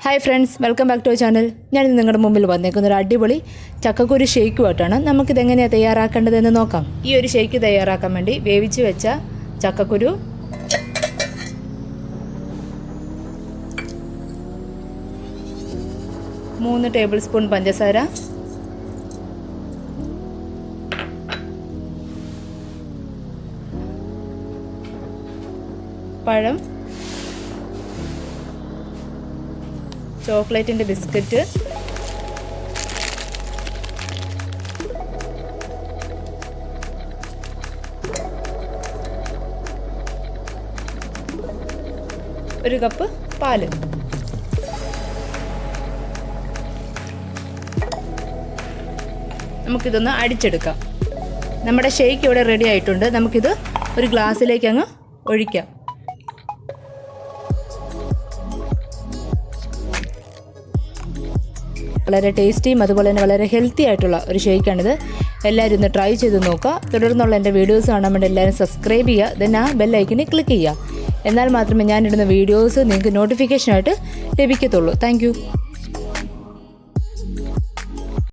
Hi friends, welcome back to our channel. ഞാനിന്ന് നിങ്ങളുടെ മുമ്പിൽ വന്നേക്കുന്ന ഒരു അടിപൊളി ചക്കക്കുരു ഷേക്കുമായിട്ടാണ്. നമുക്കിതെങ്ങനെയാണ് തയ്യാറാക്കേണ്ടതെന്ന് നോക്കാം. ഈ ഒരു ഷേക്ക് തയ്യാറാക്കാൻ വേണ്ടി വേവിച്ച് വെച്ച ചക്കക്കുരു, മൂന്ന് ടേബിൾ സ്പൂൺ പഞ്ചസാര, പഴം, ചോക്ലേറ്റിൻ്റെ ബിസ്ക്കറ്റ്, ഒരു കപ്പ് പാല്. നമുക്കിതൊന്ന് അടിച്ചെടുക്കാം. നമ്മുടെ ഷേക്ക് ഇവിടെ റെഡി ആയിട്ടുണ്ട്. നമുക്കിത് ഒരു ഗ്ലാസ്സിലേക്ക് അങ്ങ് ഒഴിക്കാം. വളരെ ടേസ്റ്റിയും അതുപോലെ തന്നെ വളരെ ഹെൽത്തി ആയിട്ടുള്ള ഒരു ഷേക്കാണിത്. എല്ലാവരും ഒന്ന് ട്രൈ ചെയ്ത് നോക്കുക. തുടർന്നുള്ള എൻ്റെ വീഡിയോസ് കാണാൻ വേണ്ടി എല്ലാവരും സബ്സ്ക്രൈബ് ചെയ്യുക. ദെൻ ആ ബെല്ലൈക്കനെ ക്ലിക്ക് ചെയ്യുക. എന്നാൽ മാത്രമേ ഞാനിടുന്ന വീഡിയോസ് നിങ്ങൾക്ക് നോട്ടിഫിക്കേഷനായിട്ട് ലഭിക്കത്തുള്ളൂ. താങ്ക്